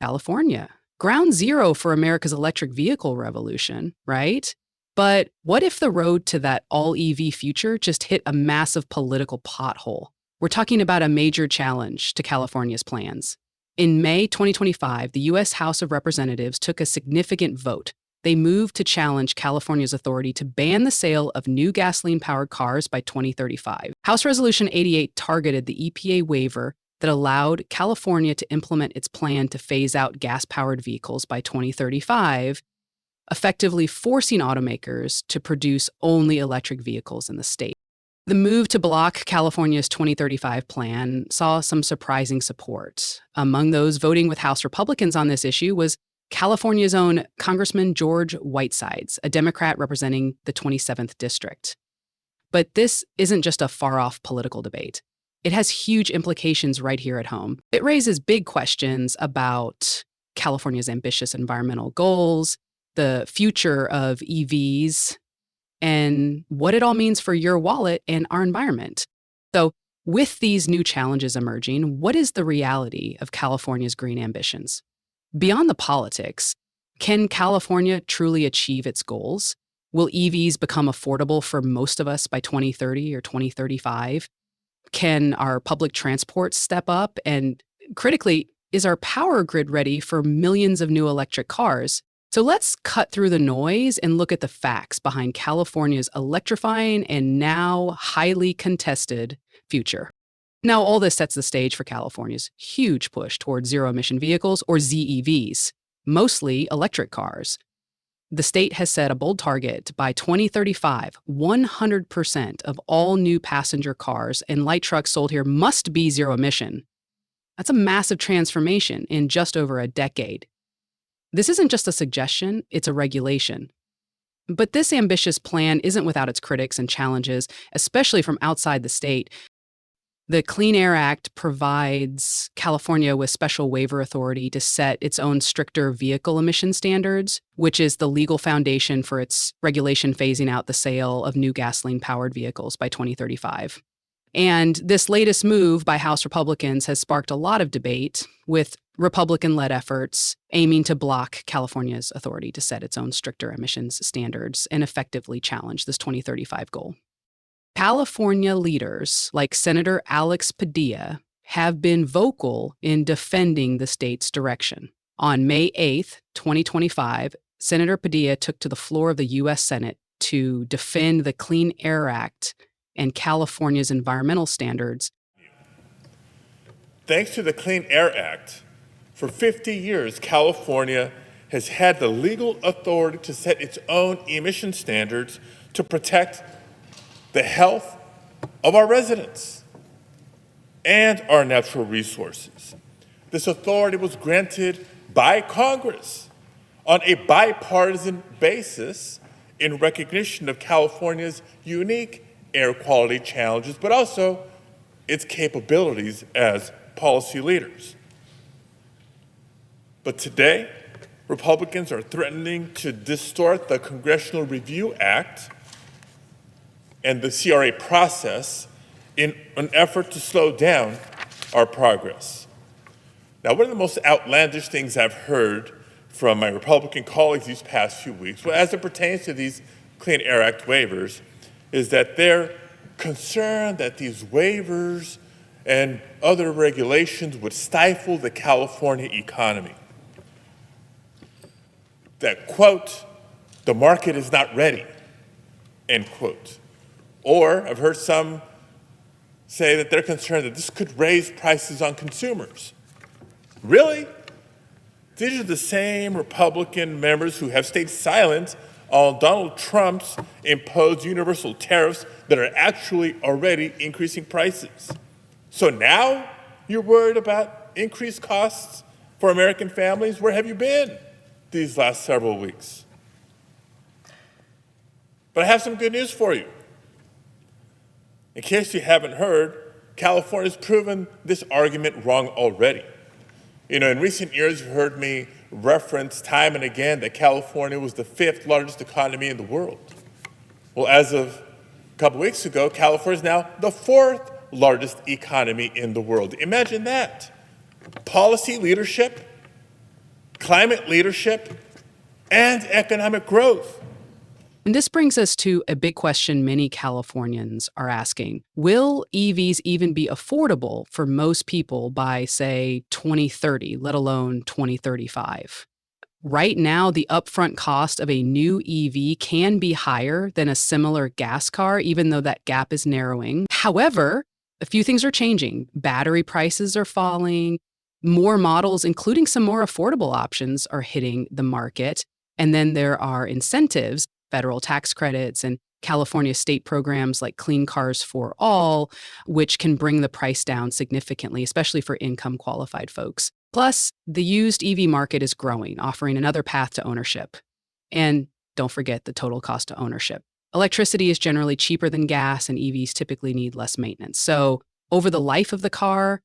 California. Ground zero for America's electric vehicle revolution, right? But what if the road to that all EV future just hit a massive political pothole? We're talking about a major challenge to California's plans. In May 2025, the U.S. House of Representatives took a significant vote. They moved to challenge California's authority to ban the sale of new gasoline-powered cars by 2035. House Resolution 88 targeted the EPA waiver that allowed California to implement its plan to phase out gas-powered vehicles by 2035, effectively forcing automakers to produce only electric vehicles in the state. The move to block California's 2035 plan saw some surprising support. Among those voting with House Republicans on this issue was California's own Congressman George Whitesides, a Democrat representing the 27th District. But this isn't just a far-off political debate. It has huge implications right here at home. It raises big questions about California's ambitious environmental goals, the future of EVs, and what it all means for your wallet and our environment. So, with these new challenges emerging, what is the reality of California's green ambitions? Beyond the politics, can California truly achieve its goals? Will EVs become affordable for most of us by 2030 or 2035? Can our public transport step up? And critically, is our power grid ready for millions of new electric cars? So let's cut through the noise and look at the facts behind California's electrifying and now highly contested future. Now, all this sets the stage for California's huge push towards zero-emission vehicles, or ZEVs, mostly electric cars. The state has set a bold target. By 2035, 100% of all new passenger cars and light trucks sold here must be zero-emission. That's a massive transformation in just over a decade. This isn't just a suggestion, it's a regulation. But this ambitious plan isn't without its critics and challenges, especially from outside the state. The Clean Air Act provides California with special waiver authority to set its own stricter vehicle emission standards, which is the legal foundation for its regulation phasing out the sale of new gasoline-powered vehicles by 2035. And this latest move by House Republicans has sparked a lot of debate, with Republican-led efforts aiming to block California's authority to set its own stricter emissions standards and effectively challenge this 2035 goal. California leaders like Senator Alex Padilla have been vocal in defending the state's direction. On May 8th, 2025, Senator Padilla took to the floor of the U.S. Senate to defend the Clean Air Act and California's environmental standards. Thanks to the Clean Air Act, for 50 years, California has had the legal authority to set its own emission standards to protect the health of our residents and our natural resources. This authority was granted by Congress on a bipartisan basis in recognition of California's unique air quality challenges, but also its capabilities as policy leaders. But today, Republicans are threatening to distort the Congressional Review Act and the CRA process in an effort to slow down our progress. Now, one of the most outlandish things I've heard from my Republican colleagues these past few weeks, well, as it pertains to these Clean Air Act waivers, is that they're concerned that these waivers and other regulations would stifle the California economy. That, quote, the market is not ready, end quote. Or I've heard some say that they're concerned that this could raise prices on consumers. Really? These are the same Republican members who have stayed silent on Donald Trump's imposed universal tariffs that are actually already increasing prices. So now you're worried about increased costs for American families? Where have you been these last several weeks? But I have some good news for you. In case you haven't heard, California's proven this argument wrong already. In recent years, you've heard me reference time and again that California was the 5th largest economy in the world. Well, as of a couple weeks ago, California is now the 4th largest economy in the world. Imagine that. Policy leadership climate leadership, and economic growth. And this brings us to a big question many Californians are asking. Will EVs even be affordable for most people by, say, 2030, let alone 2035? Right now, the upfront cost of a new EV can be higher than a similar gas car, even though that gap is narrowing. However, a few things are changing. Battery prices are falling. More models, including some more affordable options, are hitting the market. And then there are incentives, federal tax credits, and California state programs like Clean Cars for All, which can bring the price down significantly, especially for income qualified folks. Plus, the used EV market is growing, offering another path to ownership. And don't forget the total cost of ownership. Electricity is generally cheaper than gas, and EVs typically need less maintenance. So, over the life of the car,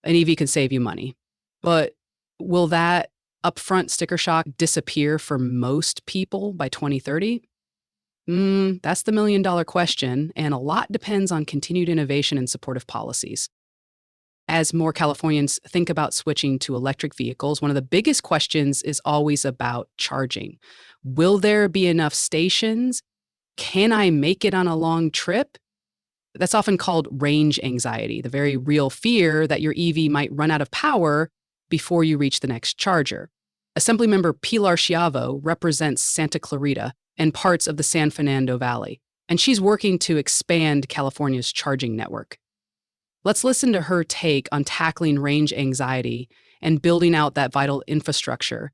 an EV can save you money. But will that upfront sticker shock disappear for most people by 2030? That's the million-dollar question, and a lot depends on continued innovation and supportive policies. As more Californians think about switching to electric vehicles, one of the biggest questions is always about charging. Will there be enough stations? Can I make it on a long trip? That's often called range anxiety, the very real fear that your EV might run out of power before you reach the next charger. Assemblymember Pilar Schiavo represents Santa Clarita and parts of the San Fernando Valley, and she's working to expand California's charging network. Let's listen to her take on tackling range anxiety and building out that vital infrastructure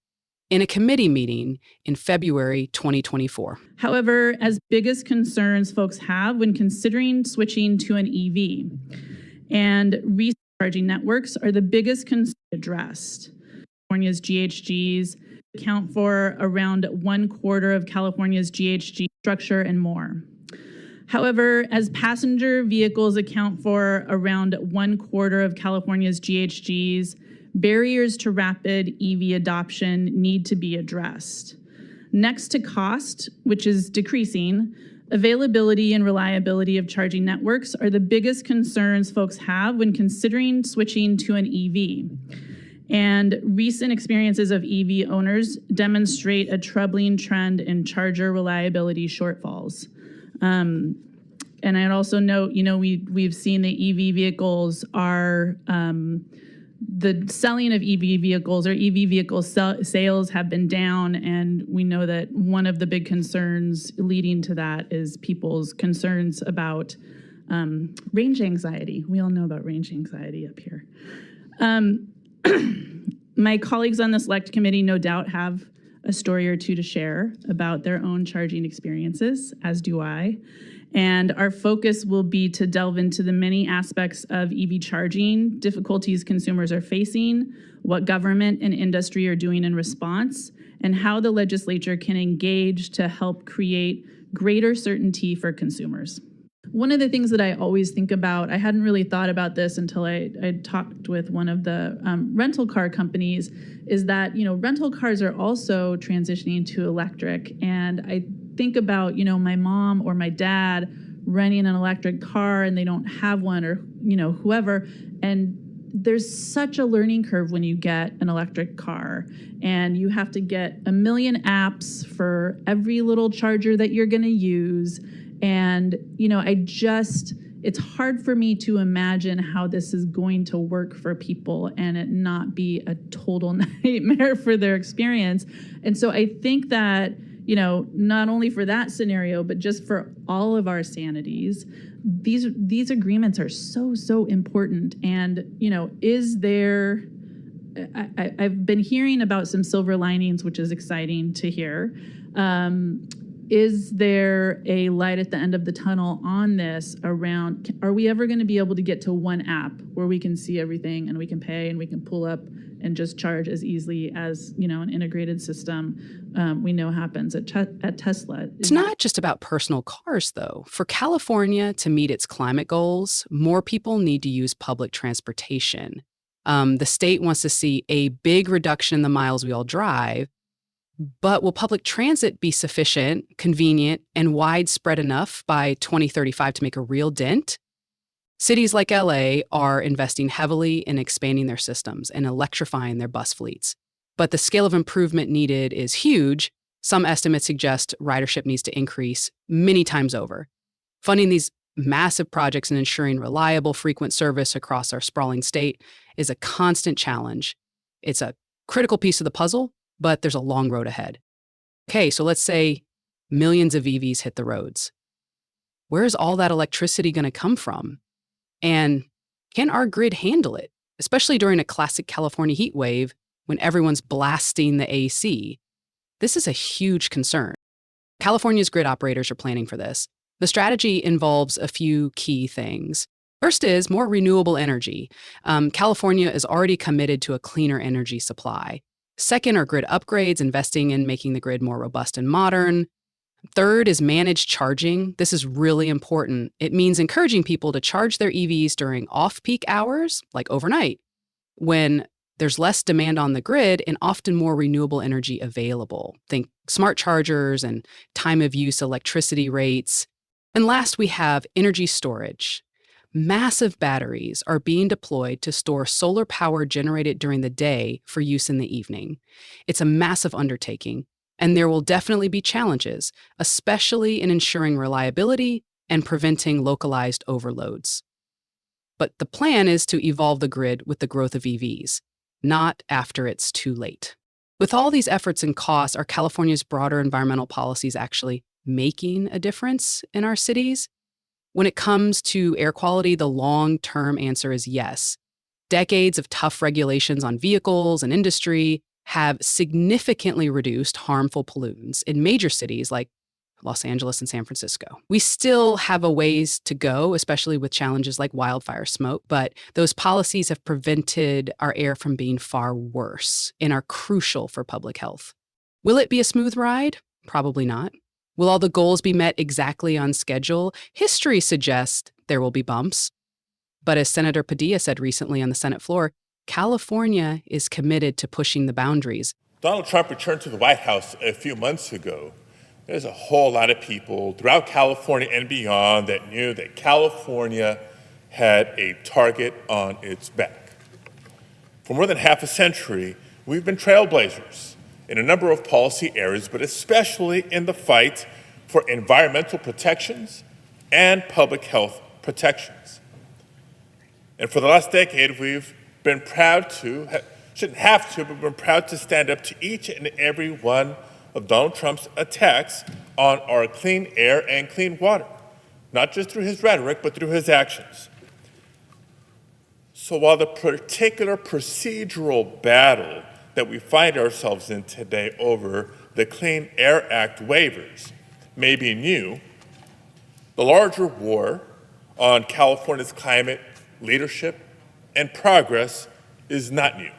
in a committee meeting in February 2024. However, as biggest concerns folks have when considering switching to an EV, and recent charging networks are the biggest concern addressed. California's GHGs account for around 1/4 of California's GHG structure and more. However, as passenger vehicles account for around 1/4 of California's GHGs, barriers to rapid EV adoption need to be addressed. Next to cost, which is decreasing, availability and reliability of charging networks are the biggest concerns folks have when considering switching to an EV. And recent experiences of EV owners demonstrate a troubling trend in charger reliability shortfalls. And I'd also note, we've seen that EV vehicles are, the selling of EV vehicles or EV vehicle sales have been down. And we know that one of the big concerns leading to that is people's concerns about range anxiety. We all know about range anxiety up here. My colleagues on the select committee no doubt have a story or two to share about their own charging experiences, as do I. And our focus will be to delve into the many aspects of EV charging, difficulties consumers are facing, what government and industry are doing in response, and how the legislature can engage to help create greater certainty for consumers. One of the things that I always think about, I hadn't really thought about this until I talked with one of the rental car companies, is that, rental cars are also transitioning to electric. And I think about, my mom or my dad renting an electric car and they don't have one, or, whoever. And there's such a learning curve when you get an electric car, and you have to get a million apps for every little charger that you're going to use. And, it's hard for me to imagine how this is going to work for people and it not be a total nightmare for their experience. And so I think that, not only for that scenario, but just for all of our sanities, these agreements are so important. And, I've been hearing about some silver linings, which is exciting to hear. Is there a light at the end of the tunnel on this around, are we ever going to be able to get to one app where we can see everything and we can pay and we can pull up and just charge as easily as, an integrated system we know happens at Tesla? It's not just about personal cars, though. For California to meet its climate goals, more people need to use public transportation. The state wants to see a big reduction in the miles we all drive. But will public transit be sufficient, convenient, and widespread enough by 2035 to make a real dent? Cities like LA are investing heavily in expanding their systems and electrifying their bus fleets. but the scale of improvement needed is huge. Some estimates suggest ridership needs to increase many times over. Funding these massive projects and ensuring reliable, frequent service across our sprawling state is a constant challenge. It's a critical piece of the puzzle, but there's a long road ahead. Okay, so let's say millions of EVs hit the roads. Where is all that electricity going to come from? And can our grid handle it, especially during a classic California heat wave when everyone's blasting the AC? This is a huge concern. California's grid operators are planning for this. The strategy involves a few key things. First is more renewable energy. California is already committed to a cleaner energy supply. Second are grid upgrades, investing in making the grid more robust and modern. Third is managed charging. This is really important. It means encouraging people to charge their EVs during off-peak hours, like overnight, when there's less demand on the grid and often more renewable energy available. Think smart chargers and time of use electricity rates. And last, we have energy storage. Massive batteries are being deployed to store solar power generated during the day for use in the evening. It's a massive undertaking, and there will definitely be challenges, especially in ensuring reliability and preventing localized overloads. But the plan is to evolve the grid with the growth of EVs, not after it's too late. With all these efforts and costs, are California's broader environmental policies actually making a difference in our cities? When it comes to air quality, the long-term answer is yes. Decades of tough regulations on vehicles and industry have significantly reduced harmful pollutants in major cities like Los Angeles and San Francisco. We still have a ways to go, especially with challenges like wildfire smoke, but those policies have prevented our air from being far worse and are crucial for public health. Will it be a smooth ride? Probably not. Will all the goals be met exactly on schedule? History suggests there will be bumps. But as Senator Padilla said recently on the Senate floor, California is committed to pushing the boundaries. Donald Trump returned to the White House a few months ago. There's a whole lot of people throughout California and beyond that knew that California had a target on its back. For more than half a century, we've been trailblazers in a number of policy areas, but especially in the fight for environmental protections and public health protections. And for the last decade, we've been proud to, shouldn't have to, but been proud to stand up to each and every one of Donald Trump's attacks on our clean air and clean water, not just through his rhetoric, but through his actions. So while the particular procedural battle that we find ourselves in today over the Clean Air Act waivers may be new, the larger war on California's climate leadership and progress is not new.